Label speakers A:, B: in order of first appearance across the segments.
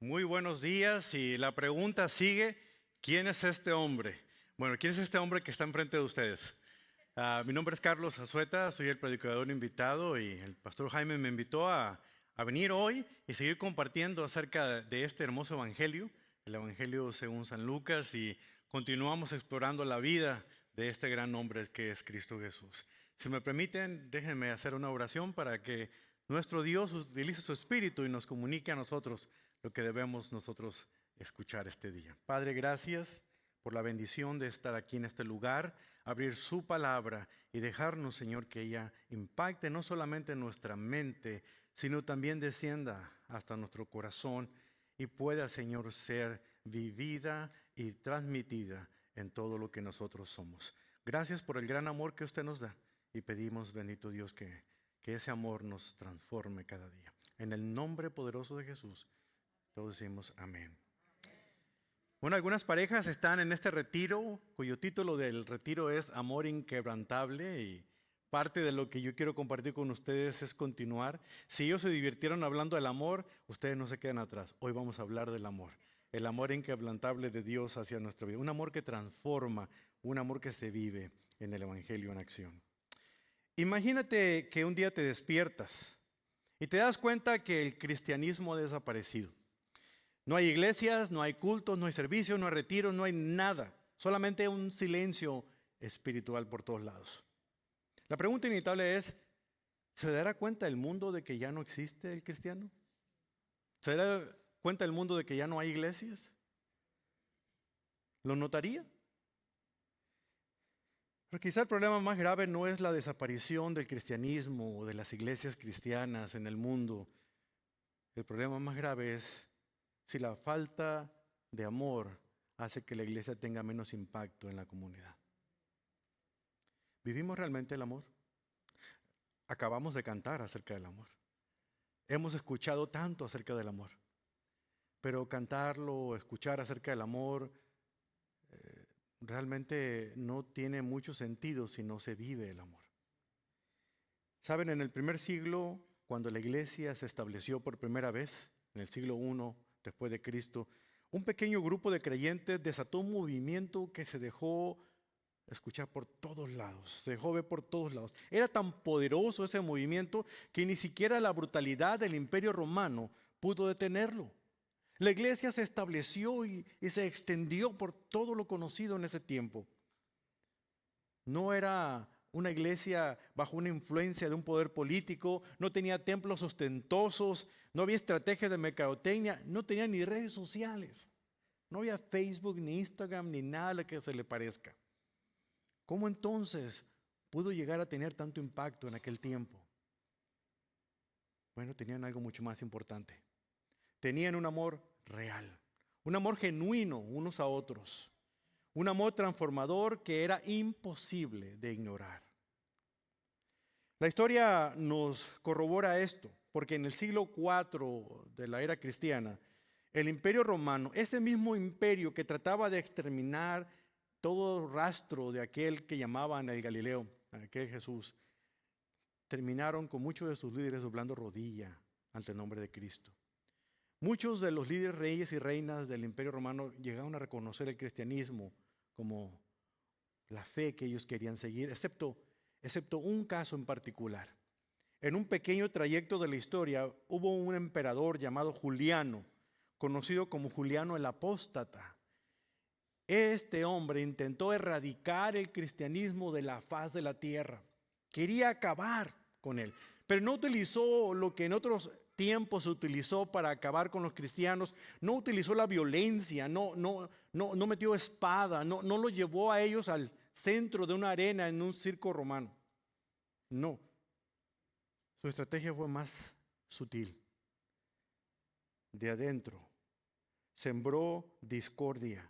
A: Muy buenos días y la pregunta sigue, ¿quién es este hombre? Bueno, ¿quién es este hombre que está enfrente de ustedes? Mi nombre es Carlos Azueta, soy el predicador invitado y el pastor Jaime me invitó a venir hoy y seguir compartiendo acerca de este hermoso evangelio, el evangelio según San Lucas, y continuamos explorando la vida de este gran hombre que es Cristo Jesús. Si me permiten, déjenme hacer una oración para que nuestro Dios utilice su espíritu y nos comunique a nosotros lo que debemos nosotros escuchar este día. Padre, gracias por la bendición de estar aquí en este lugar, abrir su palabra y dejarnos, Señor, que ella impacte no solamente nuestra mente, sino también descienda hasta nuestro corazón y pueda, Señor, ser vivida y transmitida en todo lo que nosotros somos. Gracias por el gran amor que usted nos da y pedimos, bendito Dios, que ese amor nos transforme cada día. En el nombre poderoso de Jesús, todos decimos amén. Bueno, algunas parejas están en este retiro, cuyo título del retiro es Amor Inquebrantable, y parte de lo que yo quiero compartir con ustedes es continuar. Si ellos se divirtieron hablando del amor, ustedes no se quedan atrás. Hoy vamos a hablar del amor, el amor inquebrantable de Dios hacia nuestra vida, un amor que transforma, un amor que se vive en el Evangelio en acción. Imagínate que un día te despiertas y te das cuenta que el cristianismo ha desaparecido. No hay iglesias, no hay cultos, no hay servicios, no hay retiros, no hay nada. Solamente un silencio espiritual por todos lados. La pregunta inevitable es, ¿se dará cuenta el mundo de que ya no existe el cristiano? ¿Se dará cuenta el mundo de que ya no hay iglesias? ¿Lo notaría? Pero quizá el problema más grave no es la desaparición del cristianismo o de las iglesias cristianas en el mundo. El problema más grave es si la falta de amor hace que la iglesia tenga menos impacto en la comunidad. ¿Vivimos realmente el amor? Acabamos de cantar acerca del amor. Hemos escuchado tanto acerca del amor. Pero cantarlo, escuchar acerca del amor, realmente no tiene mucho sentido si no se vive el amor. Saben, en el primer siglo, cuando la iglesia se estableció por primera vez, en el siglo I después de Cristo, un pequeño grupo de creyentes desató un movimiento que se dejó escuchar por todos lados, se dejó ver por todos lados. Era tan poderoso ese movimiento que ni siquiera la brutalidad del Imperio Romano pudo detenerlo. La iglesia se estableció y se extendió por todo lo conocido en ese tiempo. No era una iglesia bajo una influencia de un poder político, no tenía templos ostentosos, no había estrategias de mercadotecnia, no tenía ni redes sociales, no había Facebook, ni Instagram, ni nada que se le parezca. ¿Cómo entonces pudo llegar a tener tanto impacto en aquel tiempo? Bueno, tenían algo mucho más importante. Tenían un amor real, un amor genuino unos a otros, un amor transformador que era imposible de ignorar. La historia nos corrobora esto, porque en el siglo IV de la era cristiana, el Imperio Romano, ese mismo imperio que trataba de exterminar todo rastro de aquel que llamaban el Galileo, aquel Jesús, terminaron con muchos de sus líderes doblando rodilla ante el nombre de Cristo. Muchos de los líderes reyes y reinas del Imperio Romano llegaron a reconocer el cristianismo como la fe que ellos querían seguir, excepto un caso en particular. En un pequeño trayecto de la historia hubo un emperador llamado Juliano, conocido como Juliano el Apóstata. Este hombre intentó erradicar el cristianismo de la faz de la tierra. Quería acabar con él, pero no utilizó lo que en otros tiempos se utilizó para acabar con los cristianos. No utilizó la violencia, no metió espada, no los llevó a ellos al centro de una arena en un circo romano. No, su estrategia fue más sutil. De adentro, sembró discordia,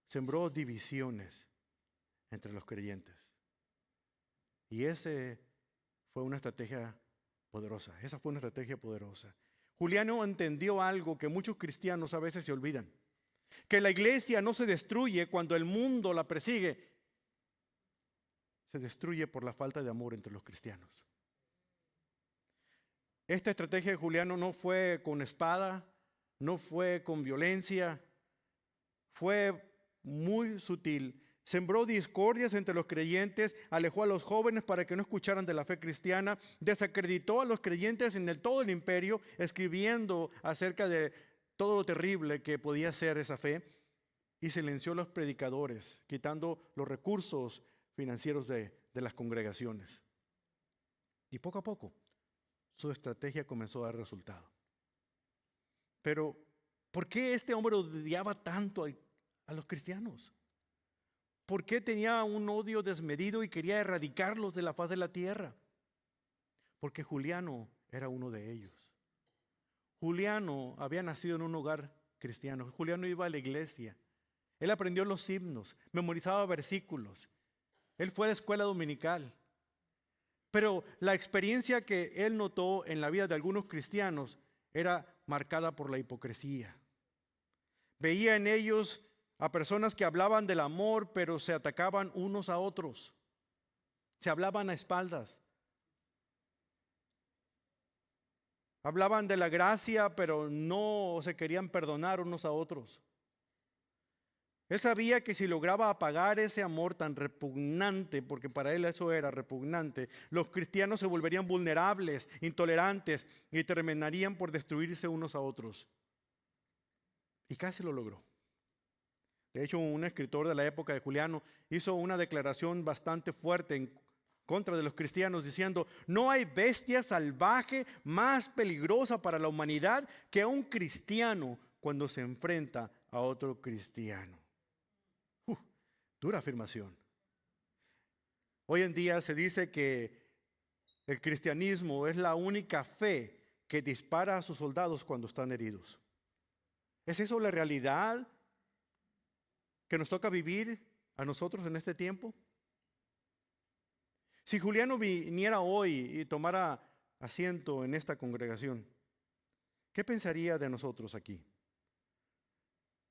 A: sembró divisiones entre los creyentes. Y esa fue una estrategia poderosa. Juliano entendió algo que muchos cristianos a veces se olvidan: que la iglesia no se destruye cuando el mundo la persigue, se destruye por la falta de amor entre los cristianos. Esta estrategia de Juliano no fue con espada, no fue con violencia, fue muy sutil. Sembró discordias entre los creyentes, alejó a los jóvenes para que no escucharan de la fe cristiana, desacreditó a los creyentes en todo el imperio, escribiendo acerca de todo lo terrible que podía ser esa fe, y silenció a los predicadores, quitando los recursos financieros de las congregaciones. Y poco a poco, su estrategia comenzó a dar resultado. Pero, ¿por qué este hombre odiaba tanto a los cristianos? ¿Por qué tenía un odio desmedido y quería erradicarlos de la faz de la tierra? Porque Juliano era uno de ellos. Juliano había nacido en un hogar cristiano. Juliano iba a la iglesia. Él aprendió los himnos, memorizaba versículos. Él fue a la escuela dominical. Pero la experiencia que él notó en la vida de algunos cristianos era marcada por la hipocresía. Veía en ellos a personas que hablaban del amor, pero se atacaban unos a otros. Se hablaban a espaldas. Hablaban de la gracia, pero no se querían perdonar unos a otros. Él sabía que si lograba apagar ese amor tan repugnante, porque para él eso era repugnante, los cristianos se volverían vulnerables, intolerantes y terminarían por destruirse unos a otros. Y casi lo logró. De hecho, un escritor de la época de Juliano hizo una declaración bastante fuerte en contra de los cristianos, diciendo: no hay bestia salvaje más peligrosa para la humanidad que un cristiano cuando se enfrenta a otro cristiano. Dura afirmación. Hoy en día se dice que el cristianismo es la única fe que dispara a sus soldados cuando están heridos. ¿Es eso la realidad que nos toca vivir a nosotros en este tiempo? Si Juliano viniera hoy y tomara asiento en esta congregación, ¿qué pensaría de nosotros aquí?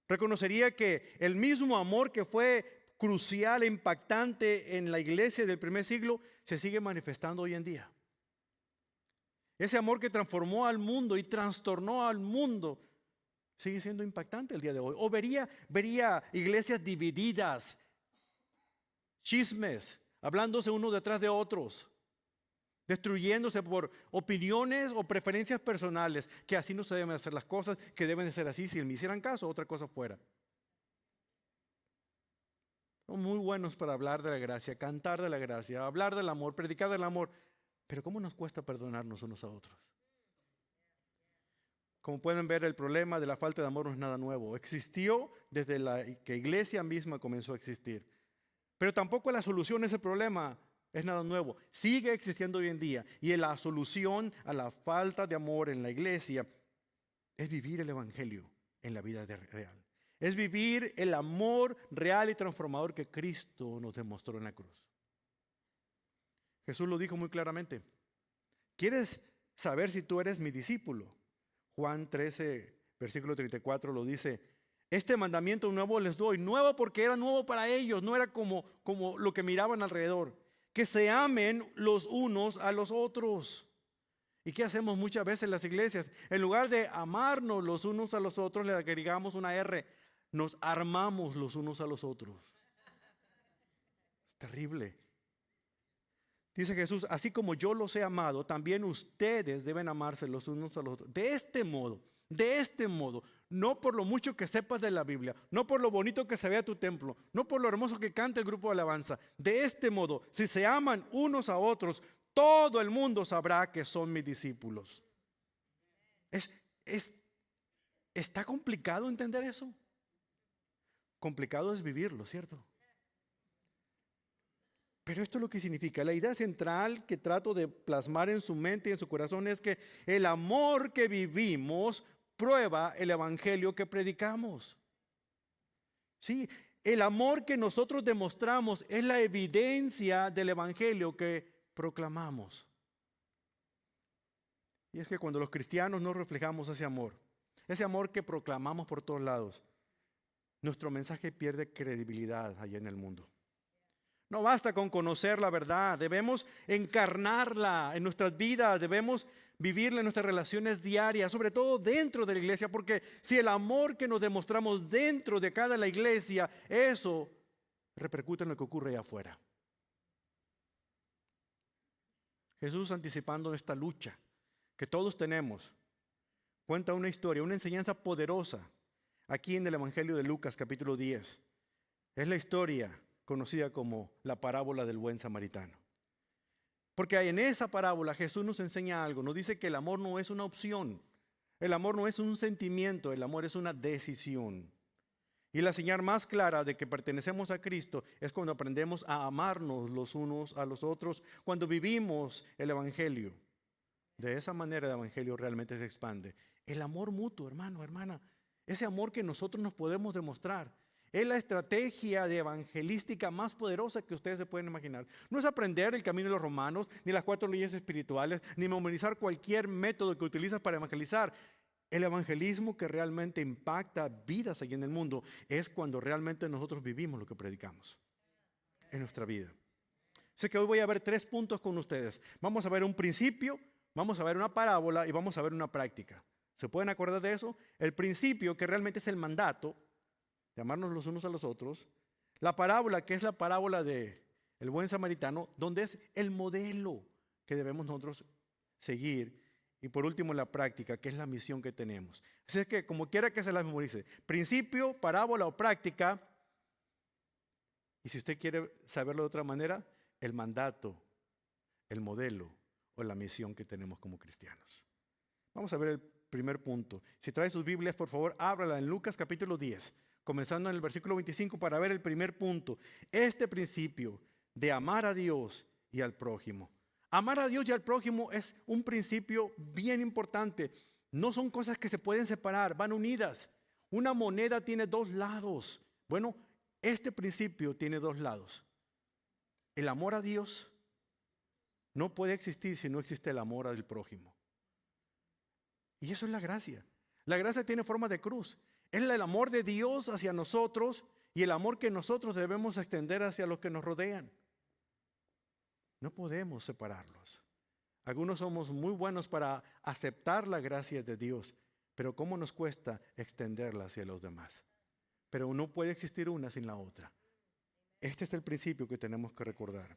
A: ¿Reconocería que el mismo amor que fue crucial e impactante en la iglesia del primer siglo se sigue manifestando hoy en día? Ese amor que transformó al mundo y trastornó al mundo sigue siendo impactante el día de hoy. O vería iglesias divididas, chismes, hablándose unos detrás de otros, destruyéndose por opiniones o preferencias personales, que así no se deben hacer las cosas, que deben de ser así. Si me hicieran caso, otra cosa fuera. Son muy buenos para hablar de la gracia, cantar de la gracia, hablar del amor, predicar del amor, pero ¿cómo nos cuesta perdonarnos unos a otros? Como pueden ver, el problema de la falta de amor no es nada nuevo. Existió desde que iglesia misma comenzó a existir. Pero tampoco la solución a ese problema es nada nuevo. Sigue existiendo hoy en día. Y la solución a la falta de amor en la iglesia es vivir el evangelio en la vida real. Es vivir el amor real y transformador que Cristo nos demostró en la cruz. Jesús lo dijo muy claramente. ¿Quieres saber si tú eres mi discípulo? Juan 13, versículo 34 lo dice: este mandamiento nuevo les doy, nuevo porque era nuevo para ellos, no era como lo que miraban alrededor, que se amen los unos a los otros. ¿Y qué hacemos muchas veces en las iglesias? En lugar de amarnos los unos a los otros, le agregamos una R, nos armamos los unos a los otros. Terrible. Dice Jesús: así como yo los he amado, también ustedes deben amarse los unos a los otros. De este modo, no por lo mucho que sepas de la Biblia, no por lo bonito que se vea tu templo, no por lo hermoso que canta el grupo de alabanza. De este modo, si se aman unos a otros, todo el mundo sabrá que son mis discípulos. ¿Está complicado entender eso? Complicado es vivirlo, ¿cierto? Pero esto es lo que significa. La idea central que trato de plasmar en su mente y en su corazón es que el amor que vivimos prueba el evangelio que predicamos. Sí, el amor que nosotros demostramos es la evidencia del evangelio que proclamamos. Y es que cuando los cristianos no reflejamos ese amor que proclamamos por todos lados, nuestro mensaje pierde credibilidad allá en el mundo. No basta con conocer la verdad, debemos encarnarla en nuestras vidas, debemos vivirla en nuestras relaciones diarias, sobre todo dentro de la iglesia, porque si el amor que nos demostramos dentro de cada la iglesia, eso repercute en lo que ocurre allá afuera. Jesús, anticipando esta lucha que todos tenemos, cuenta una historia, una enseñanza poderosa aquí en el Evangelio de Lucas capítulo 10. Es la historia conocida como la parábola del buen samaritano. Porque en esa parábola Jesús nos enseña algo, nos dice que el amor no es una opción, el amor no es un sentimiento, el amor es una decisión. Y la señal más clara de que pertenecemos a Cristo es cuando aprendemos a amarnos los unos a los otros, cuando vivimos el Evangelio. De esa manera el Evangelio realmente se expande. El amor mutuo, hermano, hermana, ese amor que nosotros nos podemos demostrar, es la estrategia de evangelística más poderosa que ustedes se pueden imaginar. No es aprender el camino de los romanos, ni las 4 leyes espirituales, ni memorizar cualquier método que utilizas para evangelizar. El evangelismo que realmente impacta vidas allí en el mundo es cuando realmente nosotros vivimos lo que predicamos en nuestra vida. Sé que hoy voy a ver 3 puntos con ustedes. Vamos a ver un principio, vamos a ver una parábola y vamos a ver una práctica. ¿Se pueden acordar de eso? El principio, que realmente es el mandato, de amarnos los unos a los otros. La parábola, que es la parábola del buen samaritano, donde es el modelo que debemos nosotros seguir. Y por último, la práctica, que es la misión que tenemos. Así es que, como quiera que se la memorice, principio, parábola o práctica. Y si usted quiere saberlo de otra manera, el mandato, el modelo o la misión que tenemos como cristianos. Vamos a ver el primer punto. Si trae sus Biblias, por favor, ábrala en Lucas capítulo 10, comenzando en el versículo 25 para ver el primer punto. Este principio de amar a Dios y al prójimo. Amar a Dios y al prójimo es un principio bien importante. No son cosas que se pueden separar, van unidas. Una moneda tiene 2 lados. Bueno, este principio tiene 2 lados. El amor a Dios no puede existir si no existe el amor al prójimo. Y eso es la gracia. La gracia tiene forma de cruz. Es el amor de Dios hacia nosotros y el amor que nosotros debemos extender hacia los que nos rodean. No podemos separarlos. Algunos somos muy buenos para aceptar la gracia de Dios, pero ¿cómo nos cuesta extenderla hacia los demás? Pero no puede existir una sin la otra. Este es el principio que tenemos que recordar.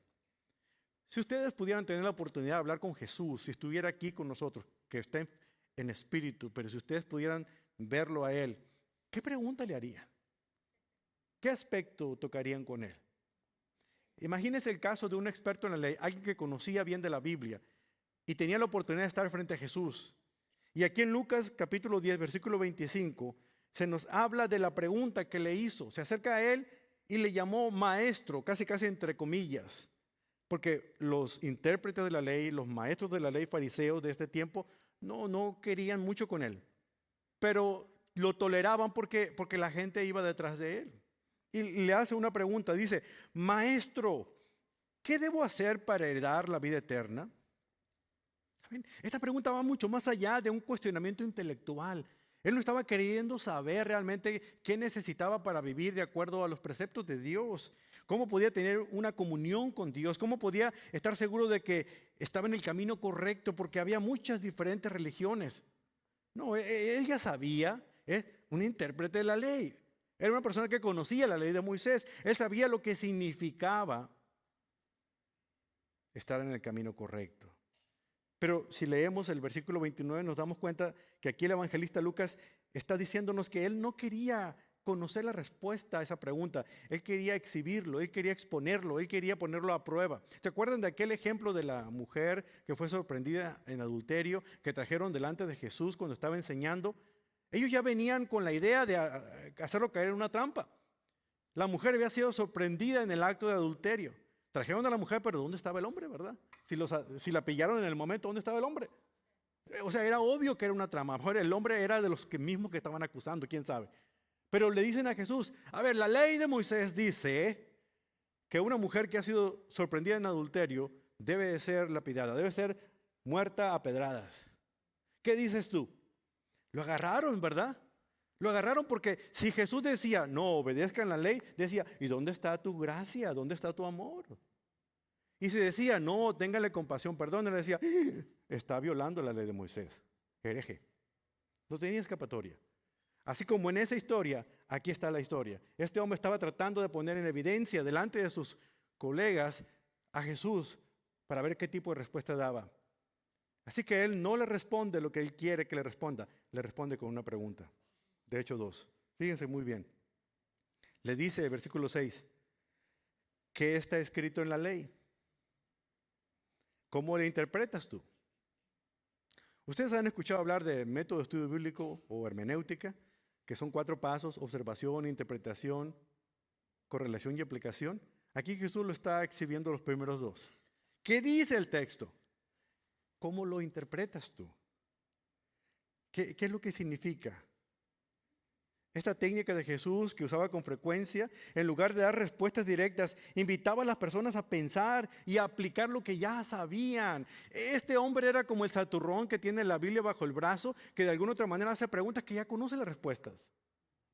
A: Si ustedes pudieran tener la oportunidad de hablar con Jesús, si estuviera aquí con nosotros, que está en espíritu, pero si ustedes pudieran verlo a Él, ¿qué pregunta le haría? ¿Qué aspecto tocarían con Él? Imagínense el caso de un experto en la ley, alguien que conocía bien de la Biblia y tenía la oportunidad de estar frente a Jesús. Y aquí en Lucas capítulo 10, versículo 25, se nos habla de la pregunta que le hizo. Se acerca a Él y le llamó maestro, casi entre comillas. Porque los intérpretes de la ley, los maestros de la ley fariseos de este tiempo, no querían mucho con Él. Pero lo toleraban porque la gente iba detrás de Él. Y le hace una pregunta, dice, maestro, ¿qué debo hacer para heredar la vida eterna? Esta pregunta va mucho más allá de un cuestionamiento intelectual. Él no estaba queriendo saber realmente qué necesitaba para vivir de acuerdo a los preceptos de Dios. Cómo podía tener una comunión con Dios. Cómo podía estar seguro de que estaba en el camino correcto, porque había muchas diferentes religiones. No, él ya sabía, es un intérprete de la ley. Era una persona que conocía la ley de Moisés. Él sabía lo que significaba estar en el camino correcto. Pero si leemos el versículo 29 nos damos cuenta que aquí el evangelista Lucas está diciéndonos que él no quería conocer la respuesta a esa pregunta. Él quería exhibirlo, él quería exponerlo, él quería ponerlo a prueba. ¿Se acuerdan de aquel ejemplo de la mujer que fue sorprendida en adulterio, que trajeron delante de Jesús cuando estaba enseñando? Ellos ya venían con la idea de hacerlo caer en una trampa. La mujer había sido sorprendida en el acto de adulterio. Trajeron a la mujer, pero ¿dónde estaba el hombre, verdad? Si la pillaron en el momento, ¿dónde estaba el hombre? O sea, era obvio que era una trama. A lo mejor el hombre era de los mismos que estaban acusando, quién sabe. Pero le dicen a Jesús, a ver, la ley de Moisés dice que una mujer que ha sido sorprendida en adulterio debe de ser lapidada, debe ser muerta a pedradas. ¿Qué dices tú? Lo agarraron, ¿verdad? Lo agarraron porque si Jesús decía, no obedezcan la ley, decía, ¿y dónde está tu gracia? ¿Dónde está tu amor? Y si decía, no, téngale compasión, perdón, le decía, está violando la ley de Moisés, hereje. No tenía escapatoria. Así como en esa historia, aquí está la historia. Este hombre estaba tratando de poner en evidencia delante de sus colegas a Jesús para ver qué tipo de respuesta daba. Así que él no le responde lo que él quiere que le responda, le responde con una pregunta. De hecho, 2. Fíjense muy bien. Le dice, versículo 6, ¿qué está escrito en la ley? ¿Cómo le interpretas tú? Ustedes han escuchado hablar de método de estudio bíblico o hermenéutica, que son 4 pasos: observación, interpretación, correlación y aplicación. Aquí Jesús lo está exhibiendo los primeros 2. ¿Qué dice el texto? ¿Cómo lo interpretas tú? ¿Qué es lo que significa? Esta técnica de Jesús que usaba con frecuencia, en lugar de dar respuestas directas, invitaba a las personas a pensar y a aplicar lo que ya sabían. Este hombre era como el santurrón que tiene la Biblia bajo el brazo, que de alguna otra manera hace preguntas que ya conoce las respuestas.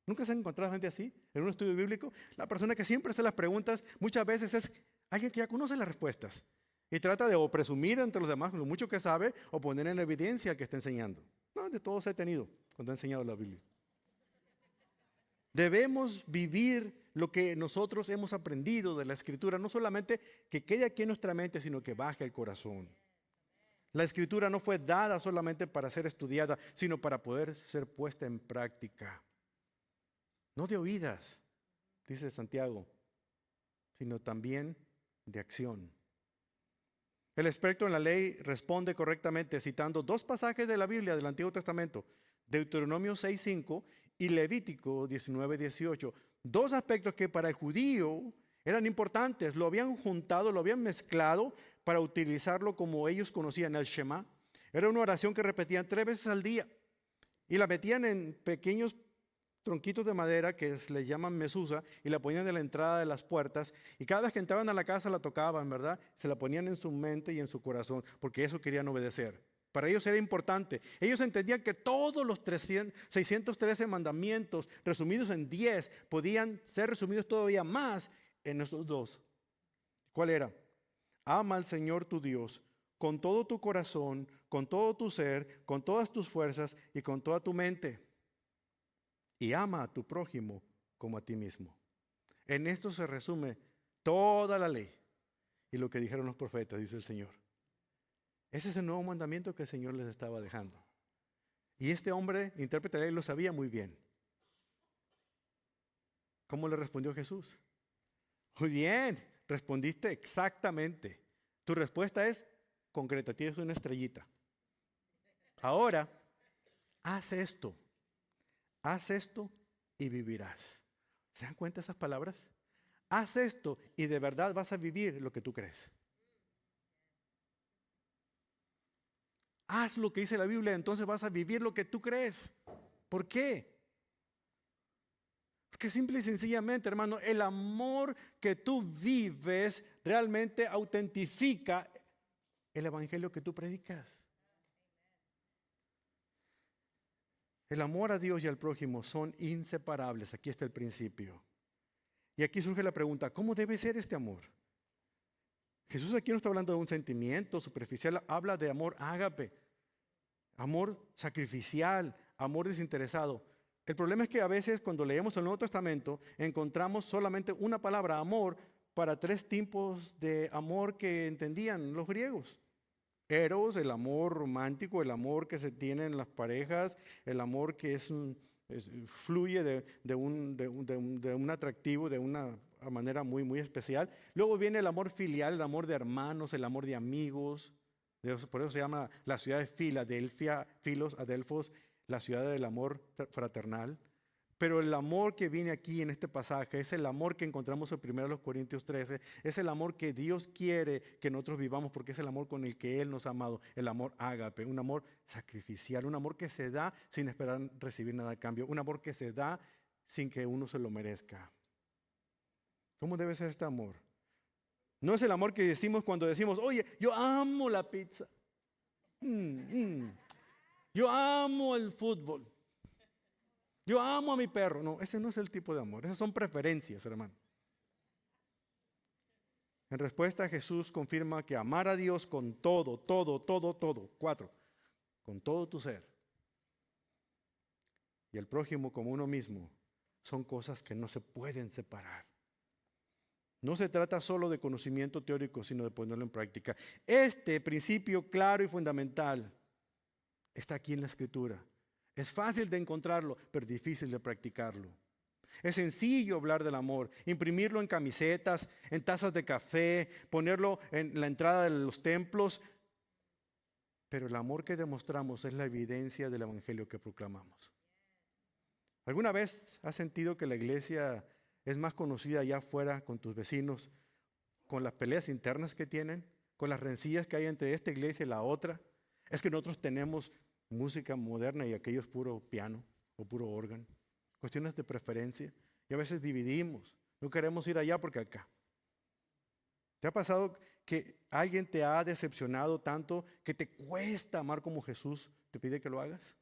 A: ¿Nunca se han encontrado gente así en un estudio bíblico? La persona que siempre hace las preguntas muchas veces es alguien que ya conoce las respuestas y trata de o presumir entre los demás lo mucho que sabe o poner en evidencia al que está enseñando. No, de todos he tenido cuando he enseñado la Biblia. Debemos vivir lo que nosotros hemos aprendido de la Escritura, no solamente que quede aquí en nuestra mente, sino que baje al corazón. La Escritura no fue dada solamente para ser estudiada, sino para poder ser puesta en práctica. No de oídas, dice Santiago, sino también de acción. El experto en la ley responde correctamente citando 2 pasajes de la Biblia del Antiguo Testamento, Deuteronomio 6:5 y Levítico 19:18. 2 aspectos que para el judío eran importantes. Lo habían juntado, lo habían mezclado para utilizarlo como ellos conocían el Shema. Era una oración que repetían 3 veces al día y la metían en pequeños tronquitos de madera que les llaman mesusa y la ponían en la entrada de las puertas, y cada vez que entraban a la casa la tocaban, ¿verdad? Se la ponían en su mente y en su corazón, porque eso querían obedecer. Para ellos era importante. Ellos entendían que todos los 613 mandamientos resumidos en 10 podían ser resumidos todavía más en estos 2. ¿Cuál era? Ama al Señor tu Dios con todo tu corazón, con todo tu ser, con todas tus fuerzas y con toda tu mente. Y ama a tu prójimo como a ti mismo. En esto se resume toda la ley y lo que dijeron los profetas, dice el Señor. Ese es el nuevo mandamiento que el Señor les estaba dejando. Y este hombre, intérprete de la ley, lo sabía muy bien. ¿Cómo le respondió Jesús? Muy bien, respondiste exactamente. Tu respuesta es concreta, tienes una estrellita. Ahora, haz esto y vivirás. ¿Se dan cuenta esas palabras? Haz esto y de verdad vas a vivir lo que tú crees. Haz lo que dice la Biblia, entonces vas a vivir lo que tú crees. ¿Por qué? Porque simple y sencillamente, hermano, el amor que tú vives realmente autentifica el evangelio que tú predicas. El amor a Dios y al prójimo son inseparables. Aquí está el principio. Y aquí surge la pregunta, ¿cómo debe ser este amor? Jesús aquí no está hablando de un sentimiento superficial, habla de amor ágape, amor sacrificial, amor desinteresado. El problema es que a veces cuando leemos el Nuevo Testamento encontramos solamente una palabra, amor, para 3 tipos de amor que entendían los griegos. Eros, el amor romántico, el amor que se tiene en las parejas, el amor que fluye de un atractivo, de una manera muy, muy especial. Luego viene el amor filial, el amor de hermanos, el amor de amigos. Por eso se llama la ciudad de Filadelfia, Filos, Adelfos, la ciudad del amor fraternal. Pero el amor que viene aquí en este pasaje es el amor que encontramos en 1 Corintios 13. Es el amor que Dios quiere que nosotros vivamos porque es el amor con el que Él nos ha amado. El amor ágape, un amor sacrificial, un amor que se da sin esperar recibir nada a cambio. Un amor que se da sin que uno se lo merezca. ¿Cómo debe ser este amor? No es el amor que decimos cuando decimos, oye, yo amo la pizza. Yo amo el fútbol. Yo amo a mi perro. No, ese no es el tipo de amor. Esas son preferencias, hermano. En respuesta, Jesús confirma que amar a Dios con todo, todo, todo, todo. 4, con todo tu ser. Y el prójimo como uno mismo son cosas que no se pueden separar. No se trata solo de conocimiento teórico, sino de ponerlo en práctica. Este principio claro y fundamental está aquí en la Escritura. Es fácil de encontrarlo, pero difícil de practicarlo. Es sencillo hablar del amor, imprimirlo en camisetas, en tazas de café, ponerlo en la entrada de los templos. Pero el amor que demostramos es la evidencia del evangelio que proclamamos. ¿Alguna vez has sentido que la iglesia es más conocida allá afuera con tus vecinos, con las peleas internas que tienen, con las rencillas que hay entre esta iglesia y la otra? Es que nosotros tenemos música moderna y aquellos puro piano o puro órgano. Cuestiones de preferencia. Y a veces dividimos. No queremos ir allá porque acá. ¿Te ha pasado que alguien te ha decepcionado tanto que te cuesta amar como Jesús te pide que lo hagas?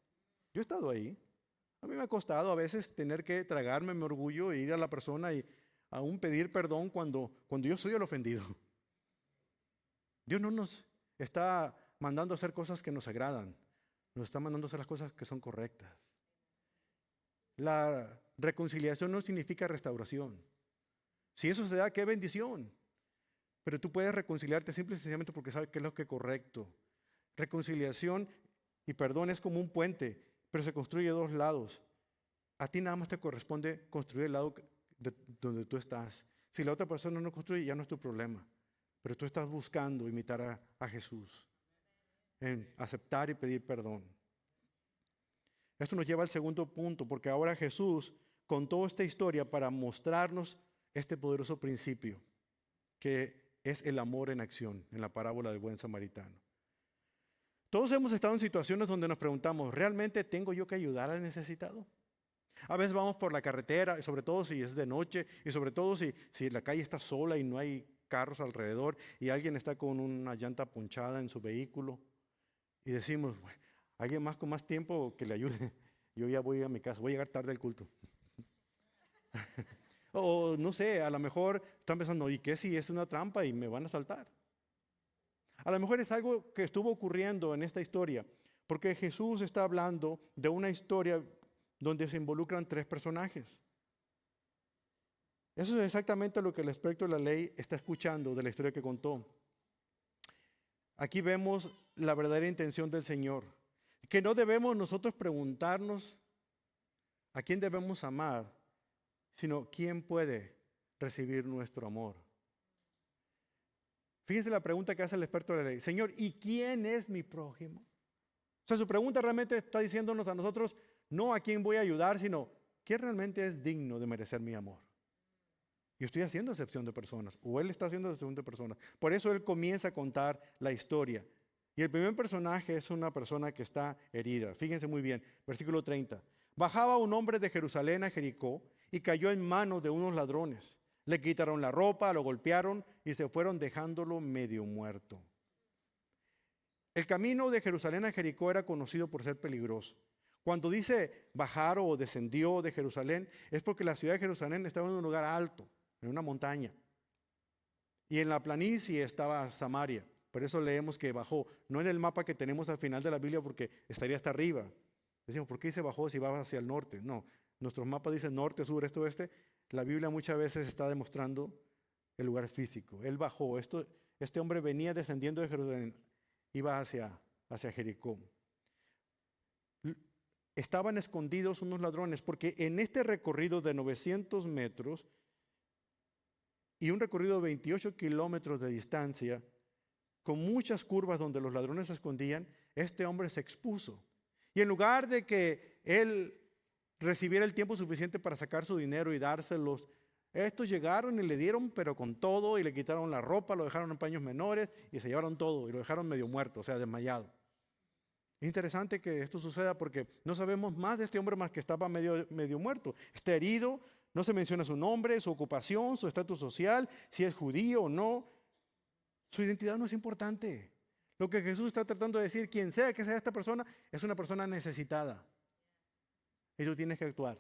A: Yo he estado ahí. A mí me ha costado a veces tener que tragarme mi orgullo e ir a la persona y aún pedir perdón cuando yo soy el ofendido. Dios no nos está mandando a hacer cosas que nos agradan. Nos está mandando a hacer las cosas que son correctas. La reconciliación no significa restauración. Si eso se da, qué bendición. Pero tú puedes reconciliarte simple y sencillamente porque sabes qué es lo que es correcto. Reconciliación y perdón es como un puente, pero se construye de dos lados. A ti nada más te corresponde construir el lado donde tú estás. Si la otra persona no construye, ya no es tu problema. Pero tú estás buscando imitar a Jesús en aceptar y pedir perdón. Esto nos lleva al segundo punto, porque ahora Jesús contó esta historia para mostrarnos este poderoso principio, que es el amor en acción, en la parábola del buen samaritano. Todos hemos estado en situaciones donde nos preguntamos, ¿realmente tengo yo que ayudar al necesitado? A veces vamos por la carretera, y sobre todo si es de noche, y sobre todo si la calle está sola y no hay carros alrededor, y alguien está con una llanta ponchada en su vehículo, y decimos, bueno, alguien más con más tiempo que le ayude. Yo ya voy a mi casa, voy a llegar tarde al culto. O no sé, a lo mejor están pensando, ¿y qué si es una trampa y me van a asaltar? A lo mejor es algo que estuvo ocurriendo en esta historia, porque Jesús está hablando de una historia donde se involucran 3 personajes. Eso es exactamente lo que el experto de la ley está escuchando de la historia que contó. Aquí vemos la verdadera intención del Señor, que no debemos nosotros preguntarnos a quién debemos amar, sino quién puede recibir nuestro amor. Fíjense la pregunta que hace el experto de la ley. Señor, ¿y quién es mi prójimo? O sea, su pregunta realmente está diciéndonos a nosotros, no a quién voy a ayudar, sino quién realmente es digno de merecer mi amor. Yo estoy haciendo excepción de personas, o él está haciendo excepción de personas. Por eso él comienza a contar la historia. Y el primer personaje es una persona que está herida. Fíjense muy bien, versículo 30. Bajaba un hombre de Jerusalén a Jericó y cayó en manos de unos ladrones. Le quitaron la ropa, lo golpearon y se fueron dejándolo medio muerto. El camino de Jerusalén a Jericó era conocido por ser peligroso. Cuando dice bajar o descendió de Jerusalén, es porque la ciudad de Jerusalén estaba en un lugar alto, en una montaña. Y en la planicie estaba Samaria. Por eso leemos que bajó, no en el mapa que tenemos al final de la Biblia porque estaría hasta arriba. Decimos, ¿por qué se bajó si va hacia el norte? No, nuestros mapas dicen norte, sur, este, oeste. La Biblia muchas veces está demostrando el lugar físico. Él bajó, este hombre venía descendiendo de Jerusalén, iba hacia Jericó. Estaban escondidos unos ladrones porque en este recorrido de 900 metros y un recorrido de 28 kilómetros de distancia, con muchas curvas donde los ladrones se escondían, este hombre se expuso. Y en lugar de que él recibiera el tiempo suficiente para sacar su dinero y dárselos, estos llegaron y le dieron, pero con todo, y le quitaron la ropa, lo dejaron en paños menores y se llevaron todo y lo dejaron medio muerto, o sea, desmayado. Es interesante que esto suceda porque no sabemos más de este hombre más que estaba medio muerto. Está herido, no se menciona su nombre, su ocupación, su estatus social, si es judío o no. Su identidad no es importante. Lo que Jesús está tratando de decir, quien sea que sea esta persona, es una persona necesitada. Y tú tienes que actuar.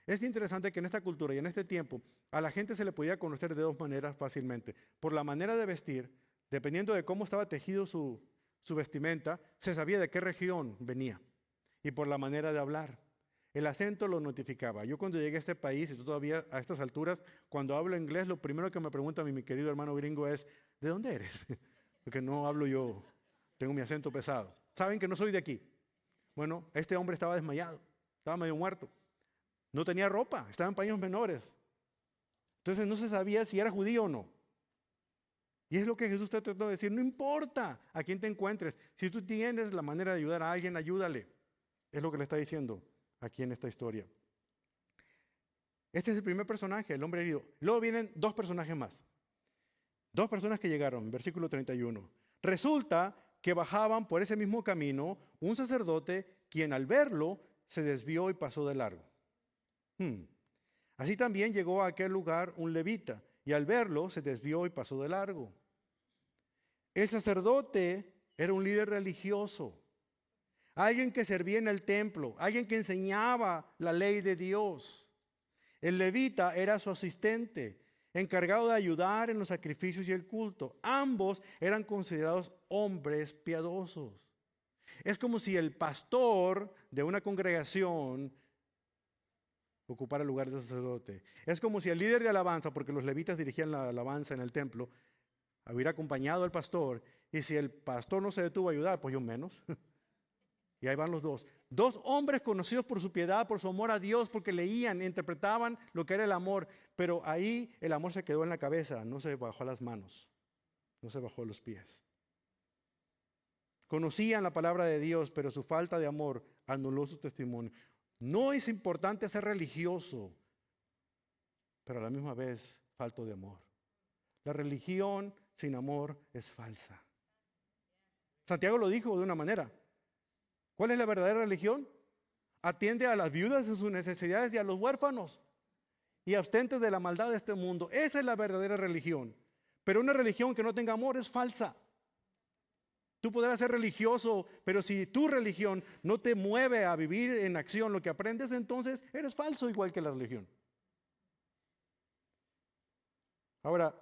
A: Es interesante que en esta cultura y en este tiempo a la gente se le podía conocer de dos maneras fácilmente. Por la manera de vestir, dependiendo de cómo estaba tejido su vestimenta, se sabía de qué región venía. Y por la manera de hablar. El acento lo notificaba. Yo cuando llegué a este país, y todavía a estas alturas, cuando hablo inglés, lo primero que me pregunta mi querido hermano gringo es, ¿de dónde eres? Porque no hablo yo, tengo mi acento pesado. Saben que no soy de aquí. Bueno, este hombre estaba desmayado, estaba medio muerto. No tenía ropa, estaba en paños menores. Entonces no se sabía si era judío o no. Y es lo que Jesús está tratando de decir, no importa a quién te encuentres. Si tú tienes la manera de ayudar a alguien, ayúdale. Es lo que le está diciendo aquí en esta historia. Este es el primer personaje, el hombre herido. Luego vienen dos personajes más. Dos personas que llegaron, versículo 31. Resulta que bajaban por ese mismo camino un sacerdote quien al verlo se desvió y pasó de largo. Así también llegó a aquel lugar un levita y al verlo se desvió y pasó de largo. El sacerdote era un líder religioso, alguien que servía en el templo, alguien que enseñaba la ley de Dios. El levita era su asistente, encargado de ayudar en los sacrificios y el culto. Ambos eran considerados hombres piadosos. Es como si el pastor de una congregación ocupara el lugar de sacerdote. Es como si el líder de alabanza, porque los levitas dirigían la alabanza en el templo, hubiera acompañado al pastor, y si el pastor no se detuvo a ayudar, pues yo menos. Y ahí van los dos. Dos hombres conocidos por su piedad, por su amor a Dios, porque leían, interpretaban lo que era el amor, pero ahí el amor se quedó en la cabeza, no se bajó a las manos, no se bajó a los pies. Conocían la palabra de Dios, pero su falta de amor anuló su testimonio. No es importante ser religioso, pero a la misma vez falto de amor. La religión sin amor es falsa. Santiago lo dijo de una manera. ¿Cuál es la verdadera religión? Atiende a las viudas en sus necesidades y a los huérfanos y abstente de la maldad de este mundo. Esa es la verdadera religión. Pero una religión que no tenga amor es falsa. Tú podrás ser religioso, pero si tu religión no te mueve a vivir en acción lo que aprendes, entonces eres falso igual que la religión. Ahora,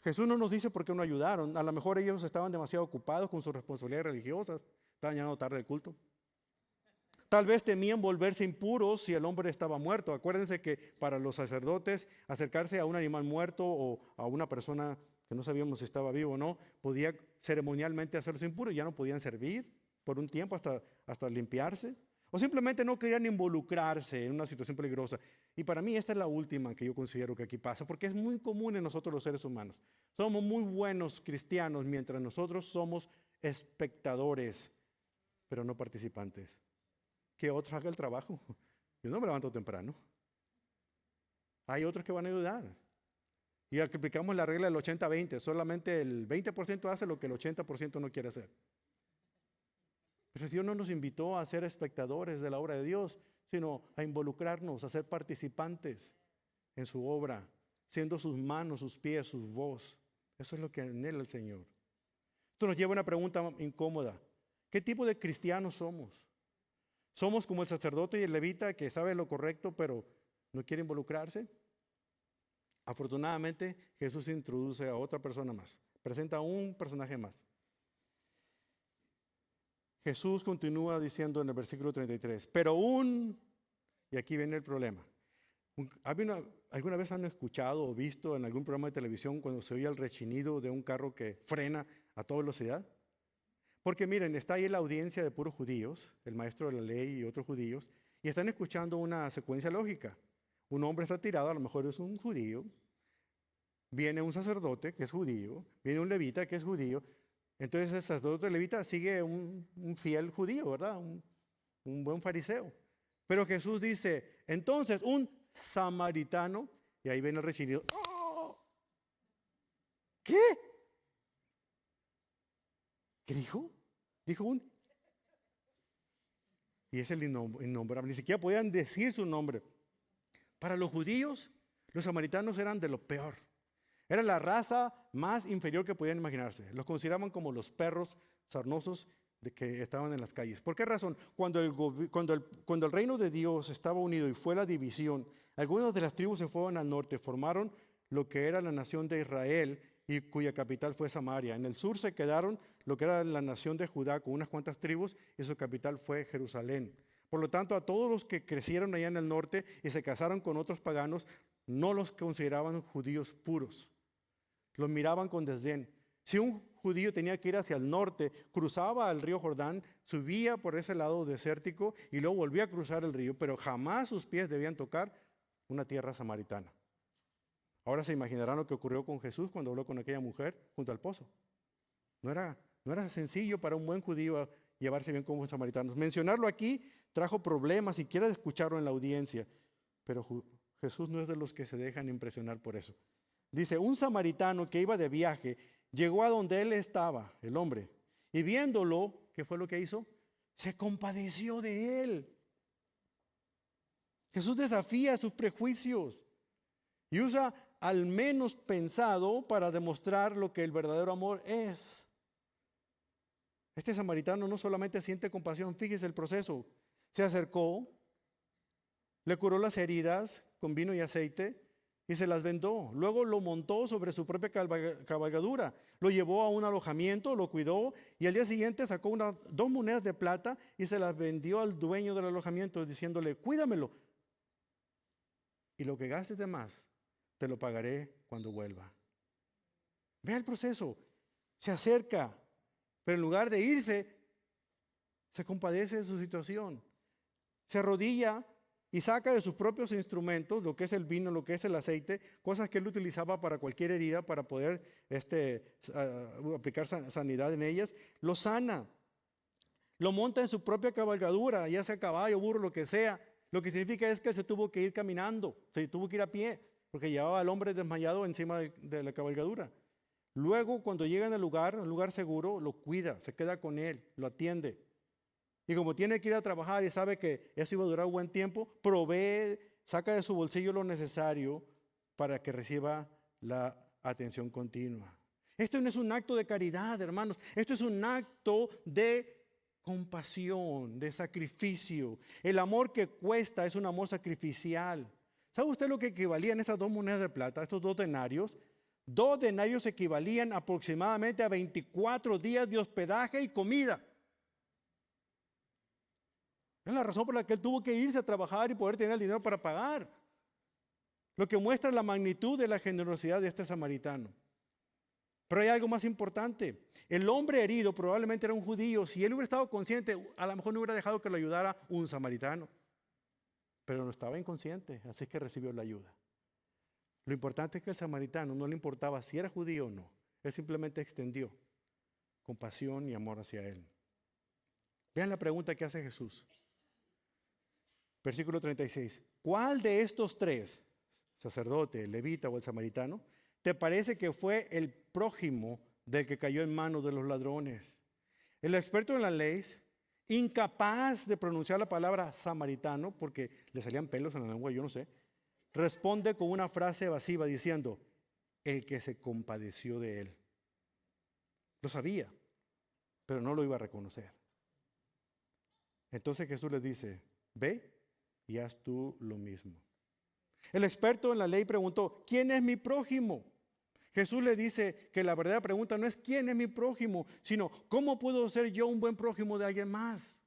A: Jesús no nos dice por qué no ayudaron. A lo mejor ellos estaban demasiado ocupados con sus responsabilidades religiosas. Estaban llegando tarde el culto. Tal vez temían volverse impuros si el hombre estaba muerto. Acuérdense que para los sacerdotes acercarse a un animal muerto o a una persona que no sabíamos si estaba vivo o no, podía ceremonialmente hacerlos impuros. Ya no podían servir por un tiempo hasta limpiarse. O simplemente no querían involucrarse en una situación peligrosa. Y para mí esta es la última que yo considero que aquí pasa, porque es muy común en nosotros los seres humanos. Somos muy buenos cristianos mientras nosotros somos espectadores, pero no participantes. Que otro haga el trabajo. Yo no me levanto temprano. Hay otros que van a ayudar. Y aquí aplicamos la regla del 80-20. Solamente el 20% hace lo que el 80% no quiere hacer. Pero Dios no nos invitó a ser espectadores de la obra de Dios, sino a involucrarnos, a ser participantes en su obra, siendo sus manos, sus pies, su voz. Eso es lo que anhela el Señor. Esto nos lleva a una pregunta incómoda. ¿Qué tipo de cristianos somos? ¿Somos como el sacerdote y el levita que sabe lo correcto pero no quiere involucrarse? Afortunadamente, Jesús introduce a otra persona más. Presenta a un personaje más. Jesús continúa diciendo en el versículo 33, pero y aquí viene el problema. ¿Alguna vez han escuchado o visto en algún programa de televisión cuando se oye el rechinido de un carro que frena a toda velocidad? Porque miren, está ahí la audiencia de puros judíos, el maestro de la ley y otros judíos, y están escuchando una secuencia lógica. Un hombre está tirado, a lo mejor es un judío, viene un sacerdote que es judío, viene un levita que es judío, entonces el sacerdote levita sigue un fiel judío, ¿verdad? Un buen fariseo. Pero Jesús dice, entonces un samaritano, y ahí viene el rechinido. ¡Oh! ¿Qué? ¿Qué dijo? Dijo y es el innombrable. Ni siquiera podían decir su nombre. Para los judíos, los samaritanos eran de lo peor. Era la raza más inferior que podían imaginarse. Los consideraban como los perros sarnosos
B: de que estaban en las calles. ¿Por qué razón? Cuando el reino de Dios estaba unido y fue la división, algunas de las tribus se fueron al norte, formaron lo que era la nación de Israel y cuya capital fue Samaria. En el sur se quedaron lo que era la nación de Judá con unas cuantas tribus y su capital fue Jerusalén. Por lo tanto, a todos los que crecieron allá en el norte y se casaron con otros paganos, no los consideraban judíos puros. Los miraban con desdén. Si un judío tenía que ir hacia el norte, cruzaba el río Jordán, subía por ese lado desértico y luego volvía a cruzar el río, pero jamás sus pies debían tocar una tierra samaritana. Ahora se imaginarán lo que ocurrió con Jesús cuando habló con aquella mujer junto al pozo. No era sencillo para un buen judío llevarse bien con los samaritanos. Mencionarlo aquí trajo problemas y quiere escucharlo en la audiencia, pero Jesús no es de los que se dejan impresionar por eso. Dice, un samaritano que iba de viaje llegó a donde él estaba, el hombre, y viéndolo, ¿qué fue lo que hizo? Se compadeció de él. Jesús desafía sus prejuicios y usa al menos pensado para demostrar lo que el verdadero amor es. Este samaritano no solamente siente compasión, fíjese el proceso. Se acercó, le curó las heridas con vino y aceite y se las vendó. Luego lo montó sobre su propia cabalgadura, lo llevó a un alojamiento, lo cuidó y al día siguiente sacó 2 monedas de plata y se las vendió al dueño del alojamiento diciéndole, cuídamelo y lo que gastes de más te lo pagaré cuando vuelva. Vea el proceso, se acerca, pero en lugar de irse, se compadece de su situación. Se arrodilla y saca de sus propios instrumentos, lo que es el vino, lo que es el aceite, cosas que él utilizaba para cualquier herida, para poder aplicar sanidad en ellas, lo sana, lo monta en su propia cabalgadura, ya sea caballo, burro, lo que sea. Lo que significa es que él se tuvo que ir caminando, se tuvo que ir a pie, porque llevaba al hombre desmayado encima de la cabalgadura. Luego, cuando llega en el lugar, un lugar seguro, lo cuida, se queda con él, lo atiende. Y como tiene que ir a trabajar y sabe que eso iba a durar un buen tiempo, provee, saca de su bolsillo lo necesario para que reciba la atención continua. Esto no es un acto de caridad, hermanos. Esto es un acto de compasión, de sacrificio. El amor que cuesta es un amor sacrificial. ¿Sabe usted lo que equivalían estas 2 monedas de plata, estos 2 denarios? 2 denarios equivalían aproximadamente a 24 días de hospedaje y comida. Es la razón por la que él tuvo que irse a trabajar y poder tener el dinero para pagar. Lo que muestra la magnitud de la generosidad de este samaritano. Pero hay algo más importante. El hombre herido probablemente era un judío. Si él hubiera estado consciente, a lo mejor no hubiera dejado que lo ayudara un samaritano. Pero no estaba inconsciente, así que recibió la ayuda. Lo importante es que el samaritano no le importaba si era judío o no. Él simplemente extendió compasión y amor hacia él. Vean la pregunta que hace Jesús. Versículo 36. ¿Cuál de estos 3, sacerdote, levita o el samaritano, te parece que fue el prójimo del que cayó en manos de los ladrones? El experto en la ley, incapaz de pronunciar la palabra samaritano, porque le salían pelos en la lengua, yo no sé, responde con una frase evasiva diciendo, el que se compadeció de él. Lo sabía, pero no lo iba a reconocer. Entonces Jesús les dice, ve y haz tú lo mismo. El experto en la ley preguntó, ¿quién es mi prójimo? Jesús le dice que la verdadera pregunta no es quién es mi prójimo, sino cómo puedo ser yo un buen prójimo de alguien más.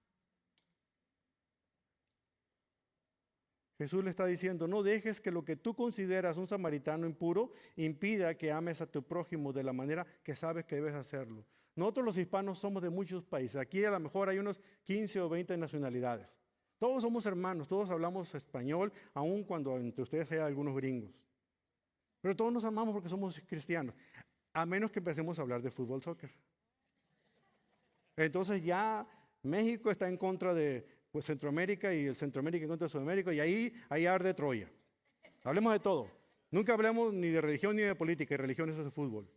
B: Jesús le está diciendo, no dejes que lo que tú consideras un samaritano impuro impida que ames a tu prójimo de la manera que sabes que debes hacerlo. Nosotros los hispanos somos de muchos países. Aquí a lo mejor hay unos 15 o 20 nacionalidades. Todos somos hermanos, todos hablamos español, aun cuando entre ustedes hay algunos gringos. Pero todos nos amamos porque somos cristianos, a menos que empecemos a hablar de fútbol, soccer. Entonces ya México está en contra de Centroamérica y el Centroamérica en contra de Sudamérica y ahí arde Troya. Hablemos de todo. Nunca hablemos ni de religión ni de política, y religión es de fútbol.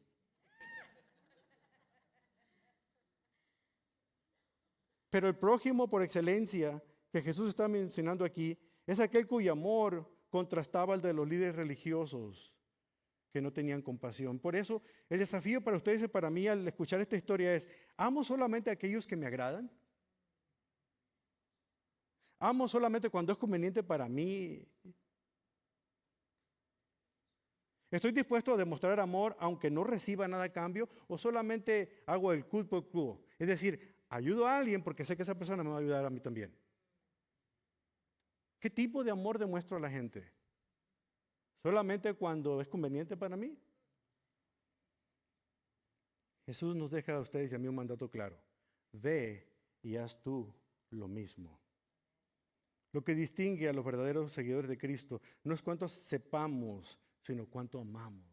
B: Pero el prójimo por excelencia que Jesús está mencionando aquí es aquel cuyo amor contrastaba el de los líderes religiosos. que no tenían compasión. Por eso, el desafío para ustedes y para mí al escuchar esta historia es, ¿amo solamente a aquellos que me agradan? ¿Amo solamente cuando es conveniente para mí? ¿Estoy dispuesto a demostrar amor aunque no reciba nada a cambio? ¿O solamente hago el quid pro quo? Es decir, ayudo a alguien porque sé que esa persona me va a ayudar a mí también. ¿Qué tipo de amor demuestro a la gente? ¿Solamente cuando es conveniente para mí? Jesús nos deja a ustedes y a mí un mandato claro. Ve y haz tú lo mismo. Lo que distingue a los verdaderos seguidores de Cristo no es cuánto sepamos, sino cuánto amamos.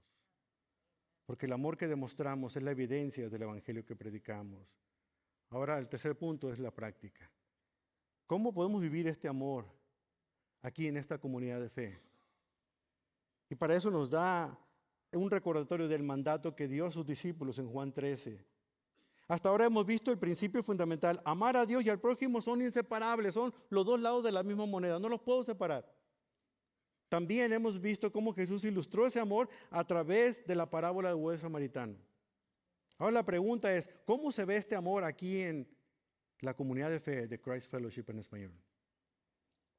B: Porque el amor que demostramos es la evidencia del evangelio que predicamos. Ahora, el tercer punto es la práctica. ¿Cómo podemos vivir este amor aquí en esta comunidad de fe? Y para eso nos da un recordatorio del mandato que dio a sus discípulos en Juan 13. Hasta ahora hemos visto el principio fundamental. Amar a Dios y al prójimo son inseparables, son los dos lados de la misma moneda, no los puedo separar. También hemos visto cómo Jesús ilustró ese amor a través de la parábola del buen samaritano. Ahora la pregunta es, ¿cómo se ve este amor aquí en la comunidad de fe de Christ Fellowship en español?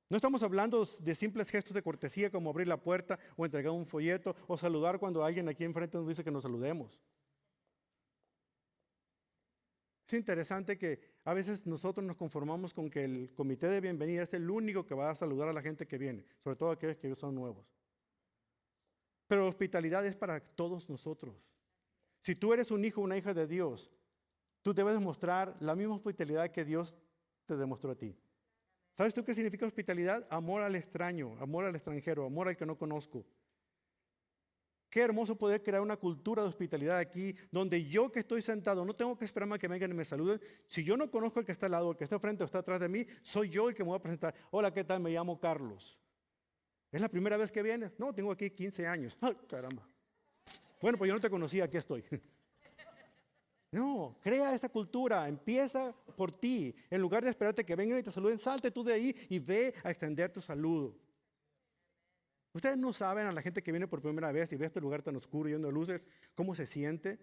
B: No estamos hablando de simples gestos de cortesía como abrir la puerta o entregar un folleto o saludar cuando alguien aquí enfrente nos dice que nos saludemos. Es interesante que a veces nosotros nos conformamos con que el comité de bienvenida es el único que va a saludar a la gente que viene, sobre todo aquellos que son nuevos. Pero la hospitalidad es para todos nosotros. Si tú eres un hijo o una hija de Dios, tú debes demostrar la misma hospitalidad que Dios te demostró a ti. ¿Sabes tú qué significa hospitalidad? Amor al extraño, amor al extranjero, amor al que no conozco. Qué hermoso poder crear una cultura de hospitalidad aquí, donde yo que estoy sentado, no tengo que esperar a que vengan y me saluden. Si yo no conozco al que está al lado, al que está frente o está atrás de mí, soy yo el que me voy a presentar. Hola, ¿qué tal? Me llamo Carlos. ¿Es la primera vez que vienes? No, tengo aquí 15 años. ¡Ay, caramba! Bueno, pues yo no te conocía, aquí estoy. No, crea esa cultura, empieza por ti. En lugar de esperarte que vengan y te saluden, salte tú de ahí y ve a extender tu saludo. Ustedes no saben a la gente que viene por primera vez y ve este lugar tan oscuro, lleno de luces, cómo se siente.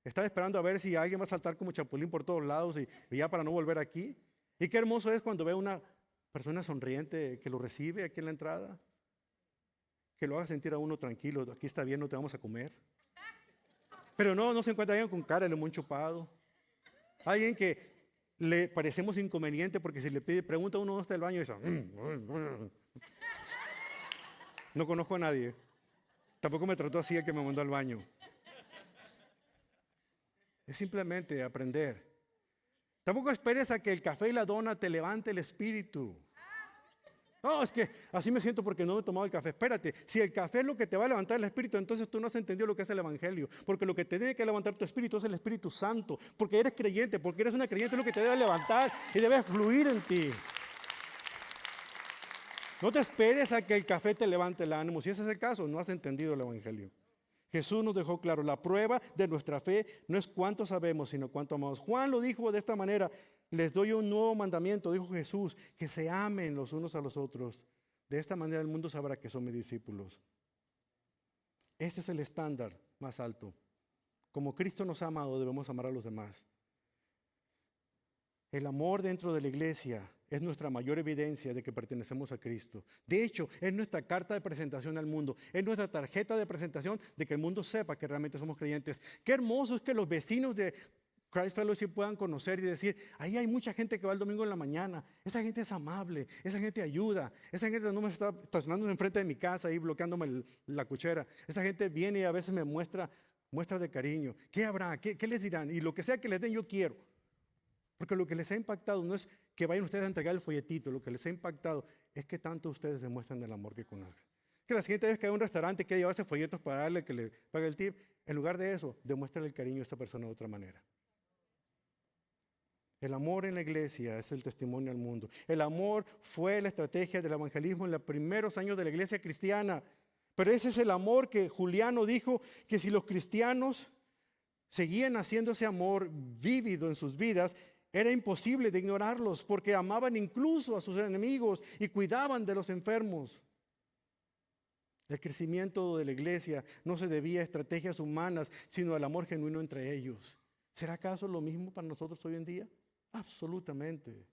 B: Está esperando a ver si alguien va a saltar como chapulín por todos lados y ya para no volver aquí. Y qué hermoso es cuando ve una persona sonriente que lo recibe aquí en la entrada, que lo haga sentir a uno tranquilo. Aquí está bien, no te vamos a comer. Pero no se encuentra alguien con cara de limón chupado. Alguien que le parecemos inconveniente porque si le pregunta a uno dónde está el baño y dice, no conozco a nadie. Tampoco me trató así el que me mandó al baño. Es simplemente aprender. Tampoco esperes a que el café y la dona te levante el espíritu. No, es que así me siento porque no he tomado el café. Espérate, si el café es lo que te va a levantar el espíritu, entonces tú no has entendido lo que es el evangelio. Porque lo que te tiene que levantar tu espíritu es el Espíritu Santo. Porque eres creyente, porque eres una creyente, es lo que te debe levantar y debe fluir en ti. No te esperes a que el café te levante el ánimo. Si ese es el caso, no has entendido el evangelio. Jesús nos dejó claro, la prueba de nuestra fe no es cuánto sabemos, sino cuánto amamos. Juan lo dijo de esta manera, les doy un nuevo mandamiento, dijo Jesús, que se amen los unos a los otros. De esta manera el mundo sabrá que son mis discípulos. Este es el estándar más alto. Como Cristo nos ha amado, debemos amar a los demás. El amor dentro de la iglesia es nuestra mayor evidencia de que pertenecemos a Cristo. De hecho, es nuestra carta de presentación al mundo. Es nuestra tarjeta de presentación de que el mundo sepa que realmente somos creyentes. Qué hermoso es que los vecinos de Christ Fellowship puedan conocer y decir, ahí hay mucha gente que va el domingo en la mañana. Esa gente es amable, esa gente ayuda. Esa gente no me está estacionando enfrente de mi casa y bloqueándome la cochera. Esa gente viene y a veces me muestra de cariño. ¿Qué habrá? ¿Qué les dirán? Y lo que sea que les den, yo quiero. Porque lo que les ha impactado no es que vayan ustedes a entregar el folletito, lo que les ha impactado es que tanto ustedes demuestran el amor que conocen. Que la siguiente vez que hay un restaurante que llevarse folletos para darle que le pague el tip, en lugar de eso, demuestren el cariño a esa persona de otra manera. El amor en la iglesia es el testimonio al mundo. El amor fue la estrategia del evangelismo en los primeros años de la iglesia cristiana. Pero ese es el amor que Juliano dijo que si los cristianos seguían haciendo ese amor vívido en sus vidas, era imposible de ignorarlos porque amaban incluso a sus enemigos y cuidaban de los enfermos. El crecimiento de la iglesia no se debía a estrategias humanas, sino al amor genuino entre ellos. ¿Será acaso lo mismo para nosotros hoy en día? Absolutamente.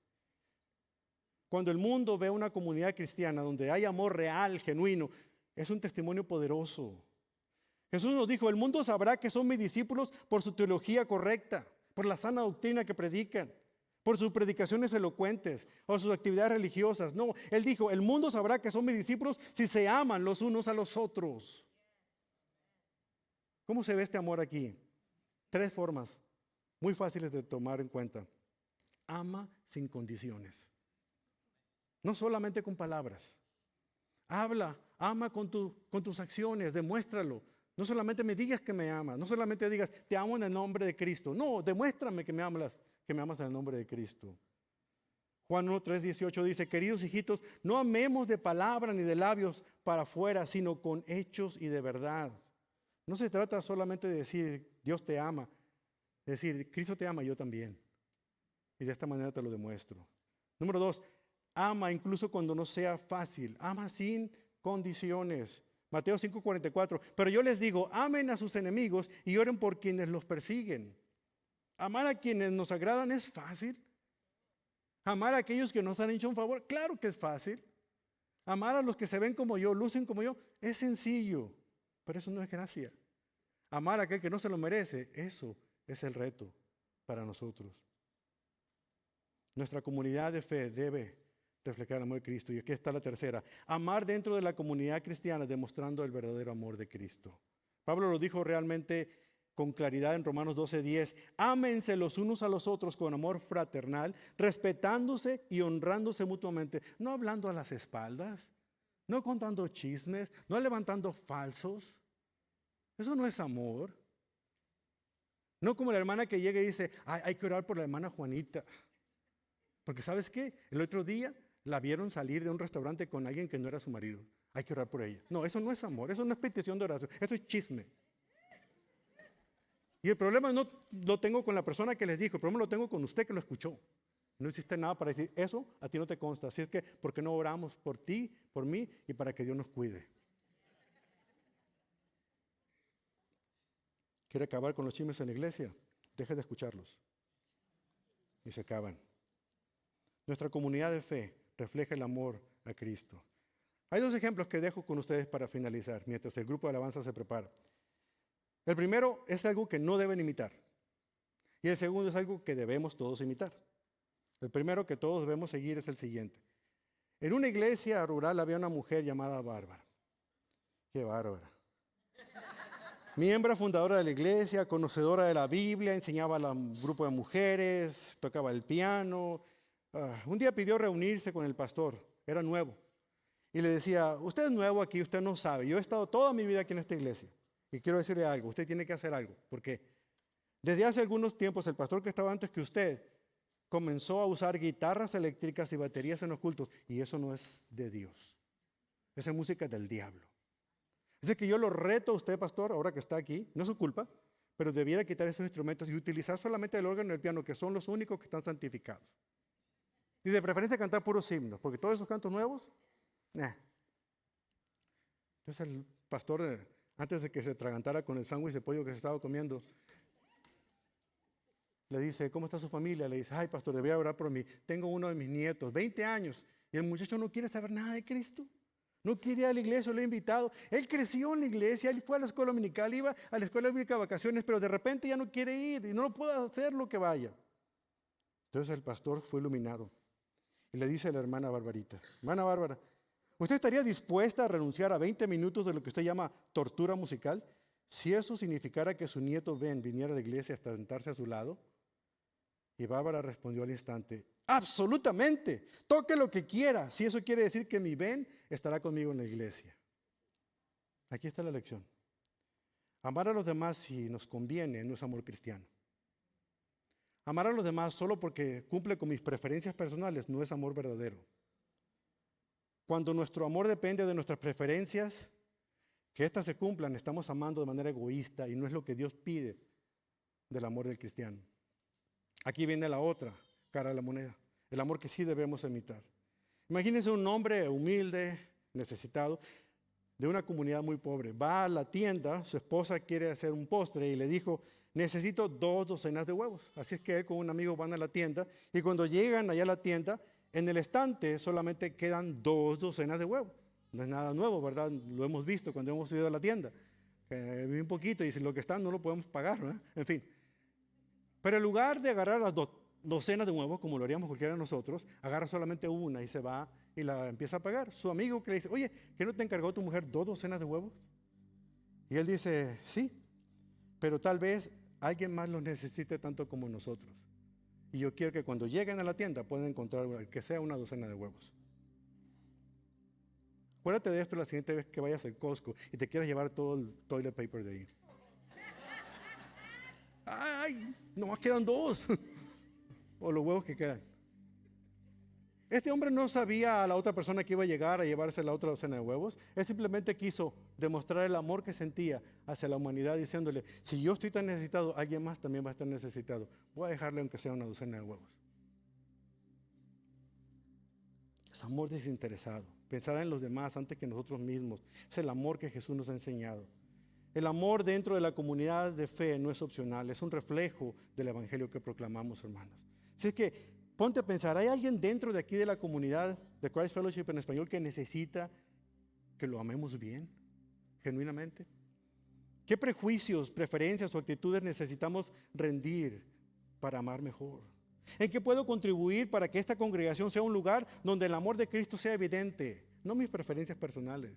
B: Cuando el mundo ve una comunidad cristiana donde hay amor real, genuino, es un testimonio poderoso. Jesús nos dijo, el mundo sabrá que son mis discípulos por su teología correcta, por la sana doctrina que predican, por sus predicaciones elocuentes o sus actividades religiosas. No, Él dijo, el mundo sabrá que son mis discípulos si se aman los unos a los otros. ¿Cómo se ve este amor aquí? 3 formas muy fáciles de tomar en cuenta. Ama sin condiciones. No solamente con palabras. Habla, ama con tus acciones, demuéstralo. No solamente me digas que me amas, no solamente digas, te amo en el nombre de Cristo. No, demuéstrame que me amas en el nombre de Cristo. Juan 1:3-18 dice, queridos hijitos, no amemos de palabra ni de labios para afuera, sino con hechos y de verdad. No se trata solamente de decir, Dios te ama. Es decir, Cristo te ama, yo también. Y de esta manera te lo demuestro. Número 2, ama incluso cuando no sea fácil. Ama sin condiciones. Mateo 5:44. Pero yo les digo, amen a sus enemigos y oren por quienes los persiguen. Amar a quienes nos agradan es fácil. Amar a aquellos que nos han hecho un favor, claro que es fácil. Amar a los que se ven como yo, lucen como yo, es sencillo. Pero eso no es gracia. Amar a aquel que no se lo merece, eso es el reto para nosotros. Nuestra comunidad de fe debe reflejar el amor de Cristo. Y aquí está la tercera. Amar dentro de la comunidad cristiana demostrando el verdadero amor de Cristo. Pablo lo dijo realmente con claridad en Romanos 12:10. Ámense los unos a los otros con amor fraternal, respetándose y honrándose mutuamente. No hablando a las espaldas, no contando chismes, no levantando falsos. Eso no es amor. No como la hermana que llega y dice, "Ay, hay que orar por la hermana Juanita. Porque ¿sabes qué? El otro día la vieron salir de un restaurante con alguien que no era su marido. Hay que orar por ella." No, eso no es amor, eso no es petición de oración, eso es chisme. Y el problema no lo tengo con la persona que les dijo, el problema lo tengo con usted que lo escuchó. No hiciste nada para decir, eso a ti no te consta. Así es que, ¿por qué no oramos por ti, por mí y para que Dios nos cuide? ¿Quiere acabar con los chismes en la iglesia? Deje de escucharlos. Y se acaban. Nuestra comunidad de fe refleja el amor a Cristo. Hay 2 ejemplos que dejo con ustedes para finalizar, mientras el grupo de alabanza se prepara. El primero es algo que no deben imitar. Y el segundo es algo que debemos todos imitar. El primero que todos debemos seguir es el siguiente. En una iglesia rural había una mujer llamada Bárbara. ¡Qué bárbara! Miembro fundadora de la iglesia, conocedora de la Biblia, enseñaba a un grupo de mujeres, tocaba el piano. Un día pidió reunirse con el pastor, era nuevo. Y le decía, usted es nuevo aquí, usted no sabe. Yo he estado toda mi vida aquí en esta iglesia. Y quiero decirle algo, usted tiene que hacer algo. Porque desde hace algunos tiempos el pastor que estaba antes que usted comenzó a usar guitarras eléctricas y baterías en los cultos. Y eso no es de Dios. Esa es música del diablo. Así que yo lo reto a usted, pastor, ahora que está aquí, no es su culpa, pero debiera quitar esos instrumentos y utilizar solamente el órgano y el piano, que son los únicos que están santificados. Y de preferencia cantar puros himnos, porque todos esos cantos nuevos, nah. Entonces el pastor, antes de que se atragantara con el sándwich de pollo que se estaba comiendo, le dice, ¿cómo está su familia? Le dice, ay, pastor, debía orar por mí. Tengo uno de mis nietos, 20 años, y el muchacho no quiere saber nada de Cristo. No quiere ir a la iglesia, lo he invitado. Él creció en la iglesia, él fue a la escuela dominical, iba a la escuela bíblica de vacaciones, pero de repente ya no quiere ir y no lo puede hacer lo que vaya. Entonces el pastor fue iluminado y le dice a la hermana Barbarita, hermana Bárbara, ¿usted estaría dispuesta a renunciar a 20 minutos de lo que usted llama tortura musical si eso significara que su nieto Ben viniera a la iglesia hasta sentarse a su lado? Y Bárbara respondió al instante, absolutamente, toque lo que quiera, si eso quiere decir que mi Ben estará conmigo en la iglesia. Aquí está la lección. Amar a los demás si nos conviene no es amor cristiano. Amar a los demás solo porque cumple con mis preferencias personales no es amor verdadero. Cuando nuestro amor depende de nuestras preferencias, que éstas se cumplan, estamos amando de manera egoísta y no es lo que Dios pide del amor del cristiano. Aquí viene la otra cara de la moneda, el amor que sí debemos imitar. Imagínense un hombre humilde, necesitado, de una comunidad muy pobre. Va a la tienda, su esposa quiere hacer un postre y le dijo, necesito 2 docenas de huevos. Así es que él con un amigo van a la tienda y cuando llegan allá a la tienda, en el estante solamente quedan 2 docenas de huevos. No es nada nuevo, ¿verdad? Lo hemos visto cuando hemos ido a la tienda. Vi un poquito y si lo que está no lo podemos pagar, ¿verdad? En fin. Pero en lugar de agarrar las docenas de huevos, como lo haríamos cualquiera de nosotros, agarra solamente una y se va y la empieza a pagar. Su amigo que le dice, oye, ¿qué no te encargó tu mujer 2 docenas de huevos? Y él dice, sí, pero tal vez alguien más los necesite tanto como nosotros. Y yo quiero que cuando lleguen a la tienda puedan encontrar que sea una docena de huevos. Acuérdate de esto la siguiente vez que vayas al Costco y te quieras llevar todo el toilet paper de ahí. ¡Ay! Nomás quedan 2. O los huevos que quedan. Este hombre no sabía a la otra persona que iba a llegar a llevarse la otra docena de huevos. Él simplemente quiso demostrar el amor que sentía hacia la humanidad diciéndole, si yo estoy tan necesitado, alguien más también va a estar necesitado. Voy a dejarle aunque sea una docena de huevos. Es amor desinteresado. Pensar en los demás antes que nosotros mismos. Es el amor que Jesús nos ha enseñado. El amor dentro de la comunidad de fe no es opcional, es un reflejo del evangelio que proclamamos, hermanos. Así que ponte a pensar, ¿hay alguien dentro de aquí de la comunidad de Christ Fellowship en español que necesita que lo amemos bien, genuinamente? ¿Qué prejuicios, preferencias o actitudes necesitamos rendir para amar mejor? ¿En qué puedo contribuir para que esta congregación sea un lugar donde el amor de Cristo sea evidente, no mis preferencias personales?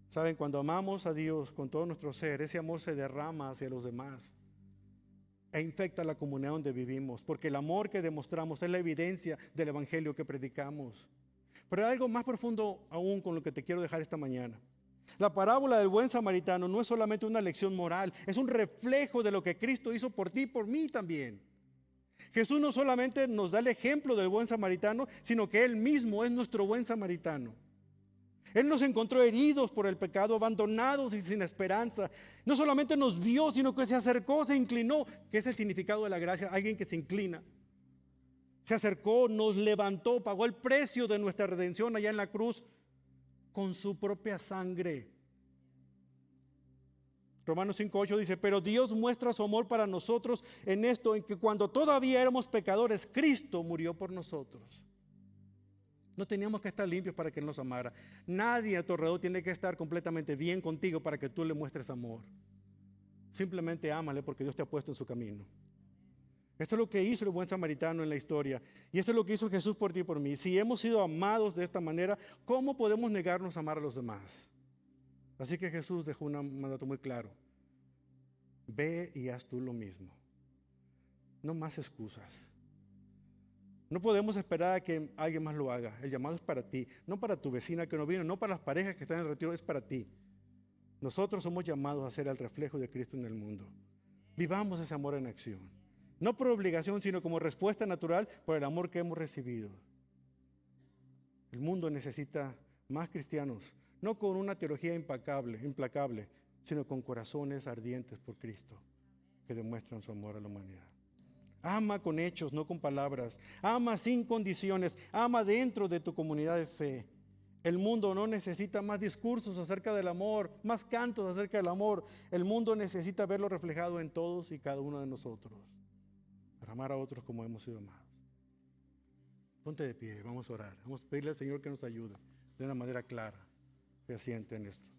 B: Saben, cuando amamos a Dios con todo nuestro ser, ese amor se derrama hacia los demás e infecta la comunidad donde vivimos, porque el amor que demostramos es la evidencia del evangelio que predicamos. Pero hay algo más profundo aún con lo que te quiero dejar esta mañana. La parábola del buen samaritano no es solamente una lección moral, es un reflejo de lo que Cristo hizo por ti y por mí también. Jesús no solamente nos da el ejemplo del buen samaritano, sino que Él mismo es nuestro buen samaritano. Él nos encontró heridos por el pecado, abandonados y sin esperanza. No solamente nos vio, sino que se acercó, se inclinó, que es el significado de la gracia, alguien que se inclina. Se acercó, nos levantó, pagó el precio de nuestra redención allá en la cruz con su propia sangre. Romanos 5:8 dice, pero Dios muestra su amor para nosotros en esto, en que cuando todavía éramos pecadores, Cristo murió por nosotros. No teníamos que estar limpios para que Él nos amara. Nadie a tu alrededor tiene que estar completamente bien contigo para que tú le muestres amor. Simplemente ámale porque Dios te ha puesto en su camino. Esto es lo que hizo el buen samaritano en la historia. Y esto es lo que hizo Jesús por ti y por mí. Si hemos sido amados de esta manera, ¿cómo podemos negarnos a amar a los demás? Así que Jesús dejó un mandato muy claro. Ve y haz tú lo mismo. No más excusas. No podemos esperar a que alguien más lo haga. El llamado es para ti, no para tu vecina que no vino, no para las parejas que están en el retiro, es para ti. Nosotros somos llamados a ser el reflejo de Cristo en el mundo. Vivamos ese amor en acción. No por obligación, sino como respuesta natural por el amor que hemos recibido. El mundo necesita más cristianos, no con una teología implacable, sino con corazones ardientes por Cristo, que demuestran su amor a la humanidad. Ama con hechos, no con palabras. Ama sin condiciones. Ama dentro de tu comunidad de fe. El mundo no necesita más discursos acerca del amor, más cantos acerca del amor. El mundo necesita verlo reflejado en todos y cada uno de nosotros, para amar a otros como hemos sido amados. Ponte de pie, vamos a orar. Vamos a pedirle al Señor que nos ayude de una manera clara, fehaciente en esto.